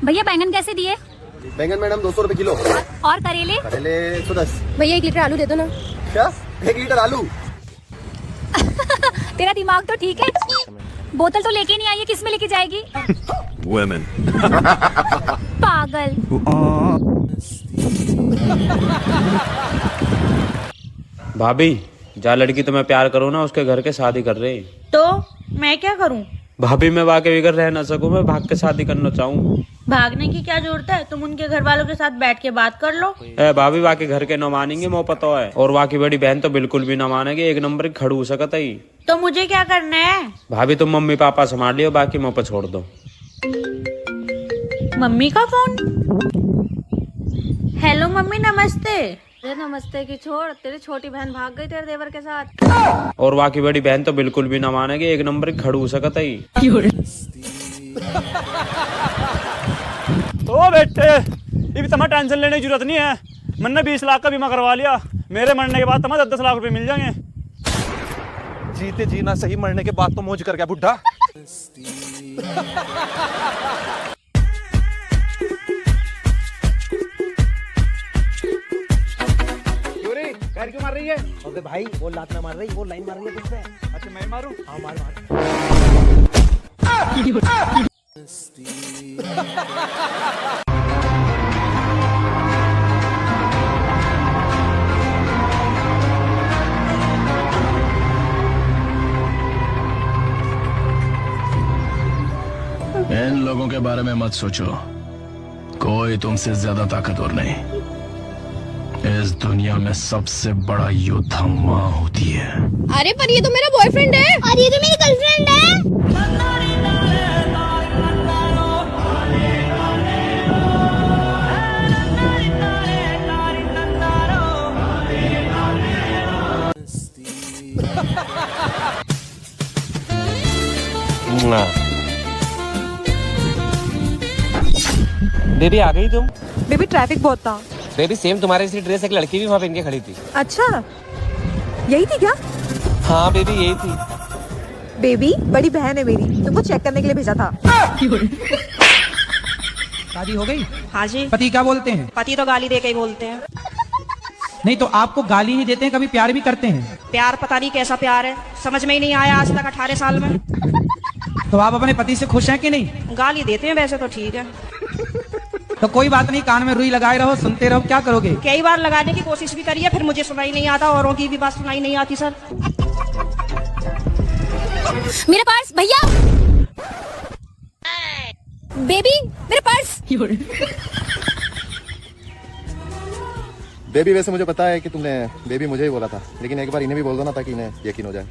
भैया बैंगन कैसे दिए? बैंगन मैडम 200 रुपए किलो। और करेले? करेले 110। भैया 1 लीटर आलू दे दो ना। क्या 1 लीटर आलू? तेरा दिमाग तो ठीक है। बोतल तो लेके नहीं आई है, किस में लेके जाएगी? Women. पागल। भाभी, जहाँ लड़की तुम्हें प्यार करो ना उसके घर के शादी कर रहे। तो मैं क्या करूं? भाभी मैं वाके बगैर रह ना सकूं, मैं भाग के शादी करना चाहूँ। भागने की क्या जरूरत है? तुम उनके घर वालों के साथ बैठ के बात कर लो। भाभी वाके घर के न मानेंगे, मोह पता है, और वाकी बड़ी बहन तो बिल्कुल भी न मानेगी, एक नंबर की खड़ू सकता ही। तो मुझे क्या करना है? भाभी तुम मम्मी पापा संभाल लियो, बाकी मुँह पर छोड़ दो। मम्मी का फोन। हेलो मम्मी, नमस्ते। अरे नमस्ते की छोड़, तेरी छोटी बहन भाग गई तेरे देवर के साथ। और वाकी बड़ी बहन तो बिल्कुल भी न मानेगी, एक नंबर की खड़ू सकता ही। ओ बेटे, ये भी तुम्हें टेंशन लेने की जरूरत नहीं है। मैंने 20 लाख का बीमा करवा लिया। मेरे मरने के बाद तुम्हें 10 लाख रुपए मिल जाएंगे। जीते जीना सही, मरने के बाद तो मौज कर गया बुढ़ा। पैर क्यों मार रही है? अबे भाई वो लात ना मार रही, वो लाइन मार रही है तुझ पे। अच्छा मैं मारूं? हाँ मार मार। इन लोगों के बारे में मत सोचो, कोई तुमसे ज्यादा ताकतवर नहीं। इस दुनिया में सबसे बड़ा योद्धा माँ होती है। अरे पर ये तो मेरा बॉयफ्रेंड है। और ये तो मेरी गर्लफ्रेंड है। बेबी आ गई तुम? बेबी ट्रैफिक बहुत था। बेबी सेम तुम्हारे जैसी ड्रेस एक लड़की भी वहाँ पहन के खड़ी थी। अच्छा यही थी क्या? हाँ बेबी यही थी। बेबी बड़ी बहन है मेरी, तुमको चेक करने के लिए भेजा था। शादी हो गई? हाँ जी। पति क्या बोलते हैं? पति तो गाली दे के ही बोलते हैं। नहीं तो आपको गाली ही देते हैं, कभी प्यार भी करते हैं? प्यार पता नहीं कैसा प्यार है, समझ में ही नहीं आया आज तक 18 साल में। तो आप अपने पति से खुश हैं कि नहीं? गाली देते हैं वैसे तो ठीक है। तो कोई बात नहीं, कान में रुई लगाए रहो, सुनते रहो, क्या करोगे? कई बार लगाने की कोशिश भी करी है, फिर मुझे सुनाई नहीं आता, औरों की भी बात सुनाई नहीं आती सर। मेरा पर्स भैया। बेबी मेरा पर्स। बेबी वैसे मुझे पता है कि तुमने बेबी मुझे ही बोला था, लेकिन एक बार इन्हें भी बोल दो ना ताकि इन्हें यकीन हो जाए।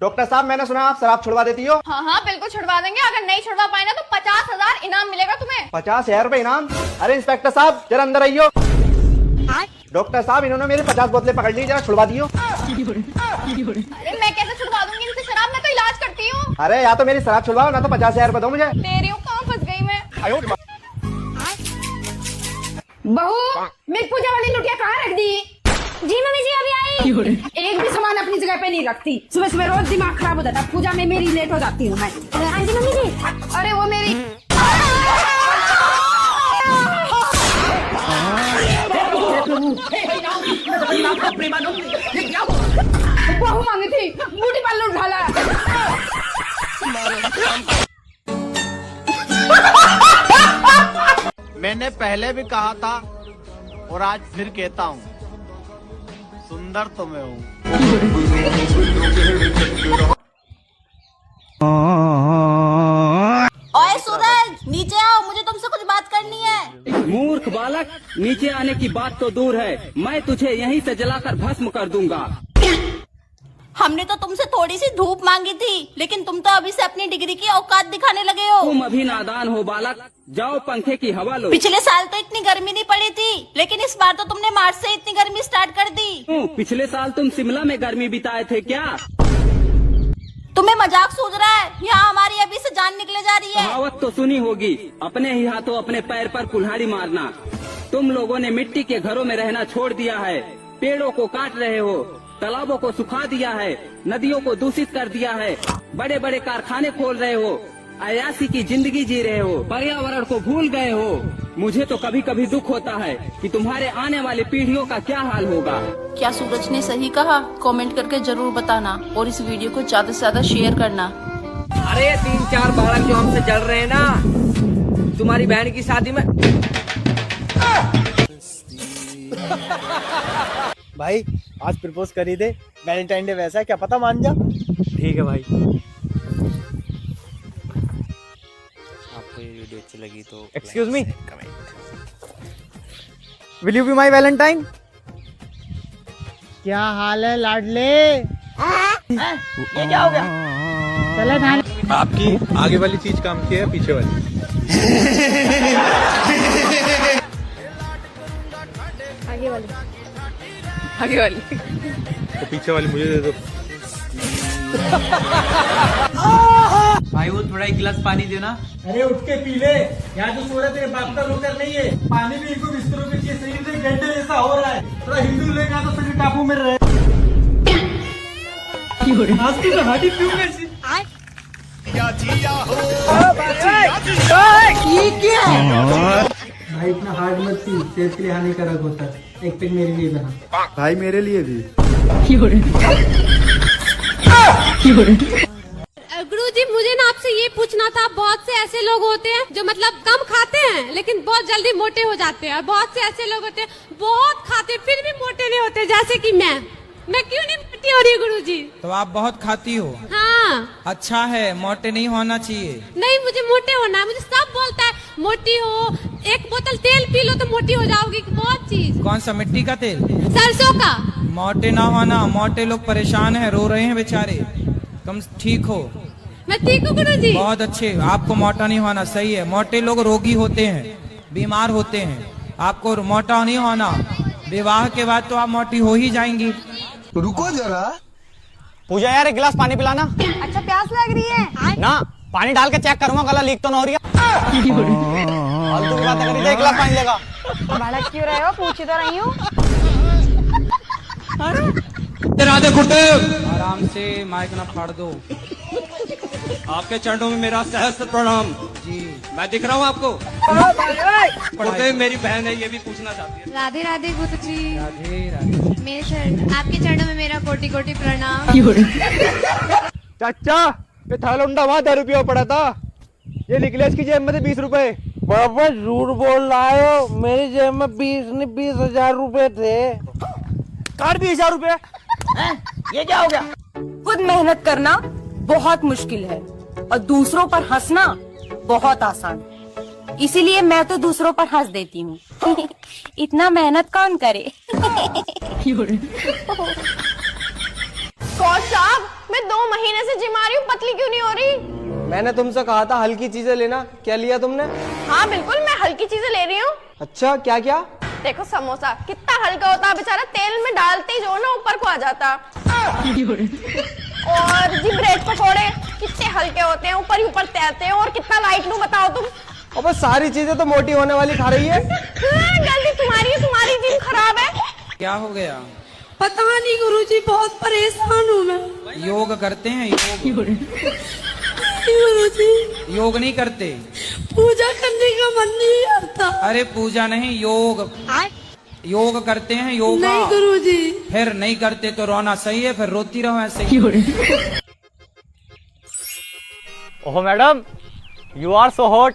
डॉक्टर साहब मैंने सुना आप शराब छुड़वा देती हो। हाँ हाँ बिल्कुल छुड़वा देंगे, अगर नहीं छुड़वा पाए ना तो 50,000 इनाम मिलेगा तुम्हें। 50,000 रुपए इनाम? अरे इंस्पेक्टर साहब जरा अंदर आइयो। डॉक्टर साहब इन्होंने मेरी 50 बोतलें पकड़ ली, जरा छुड़वा दियो। अरे मैं कैसे छुड़वा दूंगी इनसे शराब, मैं तो इलाज करती हूँ। अरे या तो मेरी शराब छुड़वाओ ना तो 50,000 रुपए दो मुझे। दे रही हूँ, कहाँ फंस गई मैं। बहू मेरी पूजा वाली लुटिया कहाँ रख दी? जी मम्मी जी अभी आई। एक भी सामान अपनी जगह पे नहीं रखती, सुबह सुबह रोज दिमाग खराब हो जाता है, पूजा में मेरी लेट हो जाती हूँ मैं। हाँ जी मम्मी जी। अरे वो मेरी बहू मांगी थी, ब्यूटी पार्लर उठा ला। मैंने पहले भी कहा था और आज फिर कहता हूँ, सुंदर तो मैं हूँ। ओए सूरज नीचे आओ, मुझे तुमसे कुछ बात करनी है। मूर्ख बालक, नीचे आने की बात तो दूर है, मैं तुझे यहीं से जलाकर भस्म कर दूंगा। हमने तो तुमसे थोड़ी सी धूप मांगी थी, लेकिन तुम तो अभी से अपनी डिग्री की औकात दिखाने लगे हो। तुम अभी नादान हो बालक, जाओ पंखे की हवा लो। पिछले साल तो इतनी गर्मी नहीं पड़ी थी, लेकिन इस बार तो तुमने मार्च से इतनी गर्मी स्टार्ट कर दी। पिछले साल तुम शिमला में गर्मी बिताए थे क्या? तुम्हें मजाक सूझ रहा है? यहाँ हमारी अभी से जान निकले जा रही है। कहावत तो सुनी होगी, अपने ही हाथों अपने पैर पर कुल्हाड़ी मारना। तुम लोगों ने मिट्टी के घरों में रहना छोड़ दिया है, पेड़ों को काट रहे हो, तालाबों को सुखा दिया है, नदियों को दूषित कर दिया है, बड़े बड़े कारखाने खोल रहे हो, अयासी की जिंदगी जी रहे हो, पर्यावरण को भूल गए हो। मुझे तो कभी कभी दुख होता है कि तुम्हारे आने वाली पीढ़ियों का क्या हाल होगा। क्या सूरज ने सही कहा? कमेंट करके जरूर बताना और इस वीडियो को ज्यादा से ज्यादा शेयर करना। अरे 3-4 बालक जो हमसे जल रहे हैं ना, तुम्हारी बहन की शादी में। भाई आज प्रपोज कर ही दे, वैलेंटाइन डे वैसा है, क्या पता मान जा। ठीक है भाई। आपको ये वीडियो अच्छी लगी तो excuse me, will you be my Valentine? क्या हाल है लाडले? ये क्या हो गया? चले थाने। आपकी आगे वाली चीज काम की है, पीछे वाली? आगे वाली। तो पीछे वाली मुझे दे दो। भाई वो थोड़ा एक गिलास पानी देना। अरे उठ के पी ले, यहाँ जो सो रहा है तेरे बाप का रोकर नहीं है। पानी भी इनको बिस्तरों पे चाहिए, शरीर से गड्ढे जैसा हो रहा है। थोड़ा हिंदू लेगा तो शरीर काबू में रहे। आज की हाथी क्यों कैसी? ये क्या है? भाई इतना हार्ड मत पी, सेहत के लिए हानिकारक होता है। एक पेग मेरे लिए बना। भाई मेरे लिए भी। गुरुजी मुझे ना आपसे ये पूछना था, बहुत से ऐसे लोग होते हैं जो मतलब कम खाते हैं लेकिन बहुत जल्दी मोटे हो जाते हैं, और बहुत से ऐसे लोग होते हैं बहुत खाते फिर भी मोटे नहीं होते, जैसे कि मैं क्यों नहीं मोटी हो रही गुरुजी? तो आप बहुत खाती हो? हाँ। अच्छा है, मोटे नहीं होना चाहिए। नहीं मुझे मोटे होना है, मुझे सब बोलता है मोटी हो, एक बोतल तेल पी लो तो मोटी हो जाओगी, बहुत चीज। कौन सा, मिट्टी का तेल? सरसों का। मोटे ना होना, मोटे लोग परेशान हैं, रो रहे हैं बेचारे। तुम ठीक हो? मैं ठीक हूँ गुरुजी। बहुत अच्छे, आपको मोटा नहीं होना, सही है। मोटे लोग रोगी होते हैं, बीमार होते हैं, आपको मोटा नहीं होना। विवाह के बाद तो आप मोटी हो ही जाएंगी। रुको जरा। पूजा यार एक गिलास पानी पिलाना। अच्छा प्यास लग रही है ना, पानी डाल के चेक करूंगा गला लीक तो ना हो रही है। फालतू की बातें करी, एक गिलास पानी लेगा। भड़क क्यों रहे हो, पूछ तो रही हूँ। राधे खुटे आराम से, माइक ना फाड़ दो। आपके चरणों में मेरा सहस्त्र प्रणाम जी। मैं दिख रहा हूँ आपको? खुटे मेरी बहन है, ये भी पूछना चाहती है। राधे राधे गुरुजी। राधे राधे। मेरे चरण, आपके चरणों में मेरा कोटि कोटि प्रणाम। चाचा ये थालुंडा वहाँ 10 रुपये पड़ा था, ये निकले इसकी जेब में थे 20 रुपए। बाबा झूठ बोल रहा है, मेरी जेब में 20,000 रुपए थे। काट 20,000 रुपए? ये क्या हो गया? खुद मेहनत करना बहुत मुश्किल है और दूसरों पर हंसना बहुत आसान, इसीलिए मैं तो दूसरों पर हंस देती हूँ। इतना मेहनत कौन करे? कोच साहब मैं 2 महीने से जिम आ रही हूँ, पतली क्यों नहीं हो रही? मैंने तुमसे कहा था हल्की चीजें लेना, क्या लिया तुमने? हाँ बिल्कुल, मैं हल्की चीजें ले रही हूँ। अच्छा क्या क्या? देखो समोसा कितना हल्का होता है, बेचारा तेल में डालते ही जो ना ऊपर को आ जाता। और जी ब्रेड पकोड़े कितने हल्के होते हैं, ऊपर ही ऊपर तैरते हैं, और कितना लाइट लूं बताओ तुम। अबे सारी चीजें तो मोटी होने वाली खा रही है। गलती तुम्हारी है, तुम्हारी जिम खराब है। क्या हो गया? पता नहीं गुरुजी, बहुत परेशान हूँ मैं। योग करते हैं? गुरुजी योग नहीं करते? पूजा करने का मन नहीं आता। अरे पूजा नहीं, योग। योग करते हैं, योगा। नहीं गुरुजी। फिर नहीं करते तो रोना सही है, फिर रोती रहो ऐसे ही। Oh madam, you are so hot.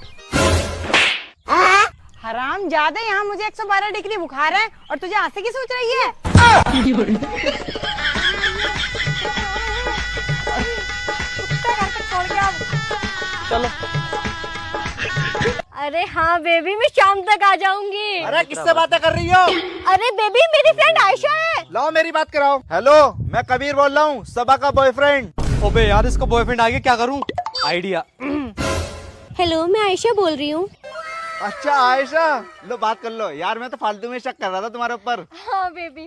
हराम ज्यादा, यहाँ मुझे 112 डिग्री बुखार है और तुझे आंसू की सोच रही है? चलो। अरे हाँ बेबी, मैं शाम तक आ जाऊंगी। अरे किससे बातें कर रही हो? अरे बेबी मेरी फ्रेंड आयशा है। लाओ मेरी बात कराओ। हेलो, मैं कबीर बोल रहा हूँ, सबा का बॉयफ्रेंड। ओबे यार इसको बॉयफ्रेंड आ गया, क्या करूँ? आइडिया। हेलो मैं आयशा बोल रही हूँ। अच्छा आयशा, लो बात कर लो। यार मैं तो फालतू में शक कर रहा था तुम्हारे ऊपर। हाँ बेबी।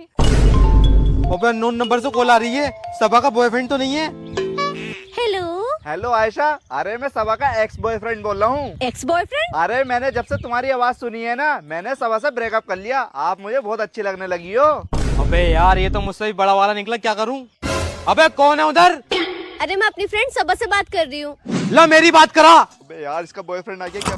ओबे नोन नंबर से कॉल आ रही है, सबा का बॉयफ्रेंड तो नहीं है? हेलो। हेलो आयशा, अरे मैं सबा का एक्स बॉयफ्रेंड बोल रहा हूँ। Ex boyfriend? अरे मैंने जब से तुम्हारी आवाज सुनी है ना, मैंने सबा से ब्रेकअप कर लिया। आप मुझे बहुत अच्छी लगने लगी हो। अबे यार ये तो मुझसे भी बड़ा वाला निकला, क्या करूं? अबे कौन है उधर? अरे मैं अपनी फ्रेंड सबा से बात कर रही हूँ। ला मेरी बात करा। अबे यार इसका बॉयफ्रेंड आ गया क्या?